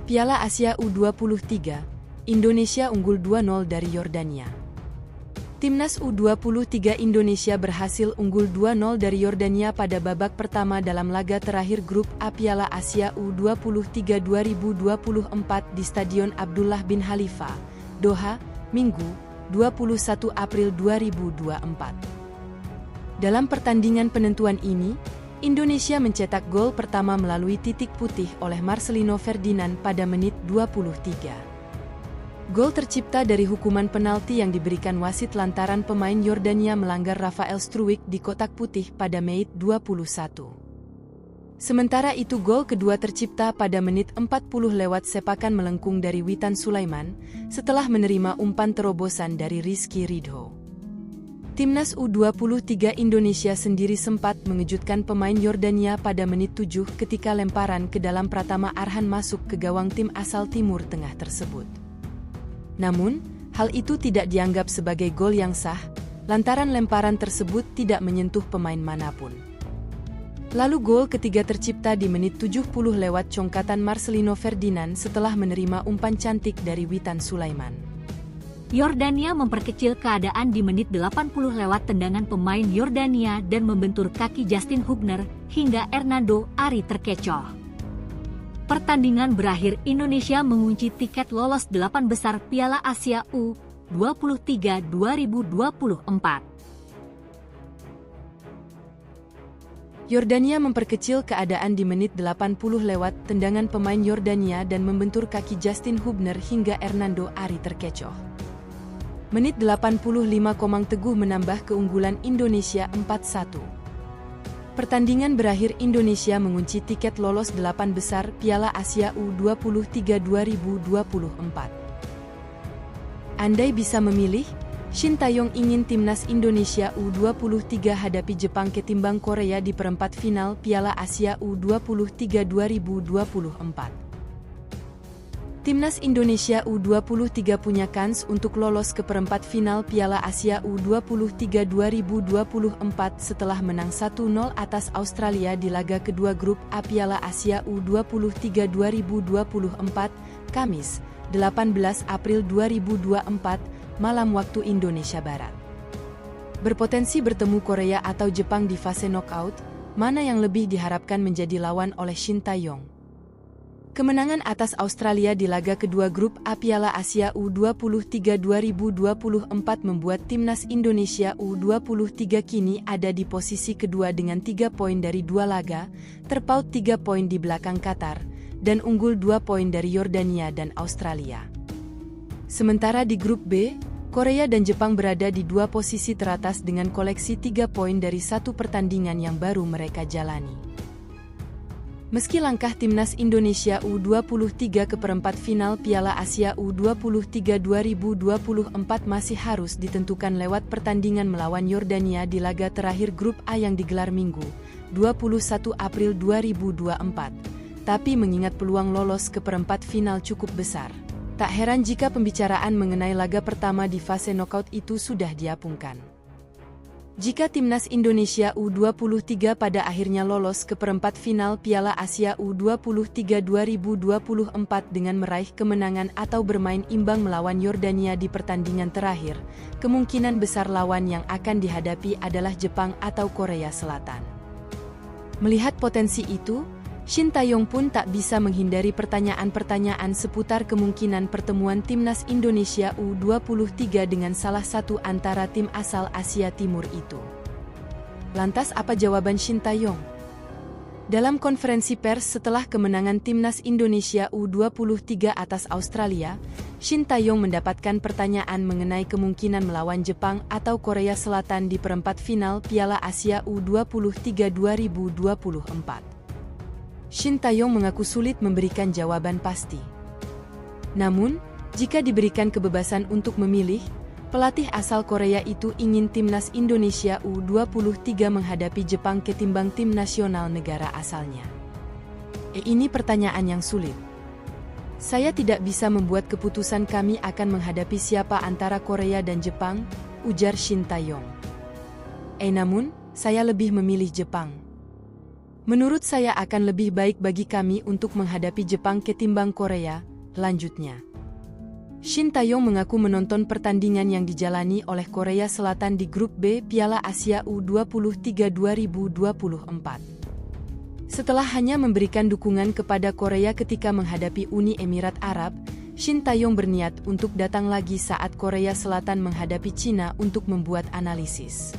Piala Asia U23, Indonesia unggul 2-0 dari Yordania. Timnas U23 Indonesia berhasil unggul 2-0 dari Yordania pada babak pertama dalam laga terakhir grup A Piala Asia U23 2024 di Stadion Abdullah bin Khalifa, Doha, Minggu, 21 April 2024. Dalam pertandingan penentuan ini, Indonesia mencetak gol pertama melalui titik putih oleh Marcelino Ferdinand pada menit 23. Gol tercipta dari hukuman penalti yang diberikan wasit lantaran pemain Yordania melanggar Rafael Struwijk di kotak putih pada menit 21. Sementara itu gol kedua tercipta pada menit 40 lewat sepakan melengkung dari Witan Sulaiman, setelah menerima umpan terobosan dari Rizky Ridho. Timnas U23 Indonesia sendiri sempat mengejutkan pemain Yordania pada menit 7 ketika lemparan ke dalam Pratama Arhan masuk ke gawang tim asal Timur Tengah tersebut. Namun, hal itu tidak dianggap sebagai gol yang sah, lantaran lemparan tersebut tidak menyentuh pemain manapun. Lalu gol ketiga tercipta di menit 70 lewat congkatan Marcelino Ferdinand setelah menerima umpan cantik dari Witan Sulaiman. Yordania memperkecil keadaan di menit 80 lewat tendangan pemain Yordania dan membentur kaki Justin Hubner hingga Hernando Ari terkecoh. Pertandingan berakhir Indonesia mengunci tiket lolos 8 besar Piala Asia U23 2024. Yordania memperkecil keadaan di menit 80 lewat tendangan pemain Yordania dan membentur kaki Justin Hubner hingga Hernando Ari terkecoh. Menit 85 Komang Teguh menambah keunggulan Indonesia 4-1. Pertandingan berakhir Indonesia mengunci tiket lolos 8 besar Piala Asia U23 2024. Andai bisa memilih, Shin Tae-yong ingin timnas Indonesia U23 hadapi Jepang ketimbang Korea di perempat final Piala Asia U23 2024. Timnas Indonesia U23 punya kans untuk lolos ke perempat final Piala Asia U23 2024 setelah menang 1-0 atas Australia di laga kedua grup A Piala Asia U23 2024, Kamis, 18 April 2024, malam waktu Indonesia Barat. Berpotensi bertemu Korea atau Jepang di fase knockout, mana yang lebih diharapkan menjadi lawan oleh Shin Tae-yong? Kemenangan atas Australia di laga kedua grup A Piala Asia U23 2024 membuat timnas Indonesia U23 kini ada di posisi kedua dengan 3 poin dari 2 laga, terpaut 3 poin di belakang Qatar, dan unggul 2 poin dari Yordania dan Australia. Sementara di grup B, Korea dan Jepang berada di 2 posisi teratas dengan koleksi 3 poin dari 1 pertandingan yang baru mereka jalani. Meski langkah timnas Indonesia U23 ke perempat final Piala Asia U23 2024 masih harus ditentukan lewat pertandingan melawan Yordania di laga terakhir grup A yang digelar Minggu, 21 April 2024. Tapi mengingat peluang lolos ke perempat final cukup besar, tak heran jika pembicaraan mengenai laga pertama di fase knockout itu sudah diapungkan. Jika timnas Indonesia U23 pada akhirnya lolos ke perempat final Piala Asia U23 2024 dengan meraih kemenangan atau bermain imbang melawan Yordania di pertandingan terakhir, kemungkinan besar lawan yang akan dihadapi adalah Jepang atau Korea Selatan. Melihat potensi itu, Shin Tae-yong pun tak bisa menghindari pertanyaan-pertanyaan seputar kemungkinan pertemuan timnas Indonesia U23 dengan salah satu antara tim asal Asia Timur itu. Lantas apa jawaban Shin Tae-yong? Dalam konferensi pers setelah kemenangan timnas Indonesia U23 atas Australia, Shin Tae-yong mendapatkan pertanyaan mengenai kemungkinan melawan Jepang atau Korea Selatan di perempat final Piala Asia U23 2024. Shin Tae-yong mengaku sulit memberikan jawaban pasti. Namun, jika diberikan kebebasan untuk memilih, pelatih asal Korea itu ingin timnas Indonesia U23 menghadapi Jepang ketimbang tim nasional negara asalnya. Ini pertanyaan yang sulit. Saya tidak bisa membuat keputusan kami akan menghadapi siapa antara Korea dan Jepang, ujar Shin Tae-yong. Namun, saya lebih memilih Jepang. Menurut saya akan lebih baik bagi kami untuk menghadapi Jepang ketimbang Korea, lanjutnya. Shin Tae-yong mengaku menonton pertandingan yang dijalani oleh Korea Selatan di Grup B Piala Asia U23 2024. Setelah hanya memberikan dukungan kepada Korea ketika menghadapi Uni Emirat Arab, Shin Tae-yong berniat untuk datang lagi saat Korea Selatan menghadapi Cina untuk membuat analisis.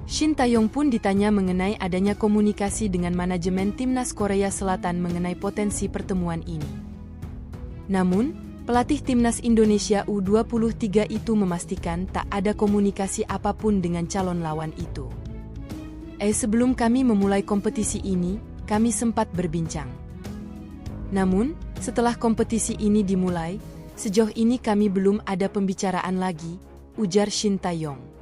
Shin Tae-yong pun ditanya mengenai adanya komunikasi dengan manajemen timnas Korea Selatan mengenai potensi pertemuan ini. Namun, pelatih timnas Indonesia U23 itu memastikan tak ada komunikasi apapun dengan calon lawan itu. Sebelum kami memulai kompetisi ini, kami sempat berbincang. Namun, setelah kompetisi ini dimulai, sejauh ini kami belum ada pembicaraan lagi, ujar Shin Tae-yong.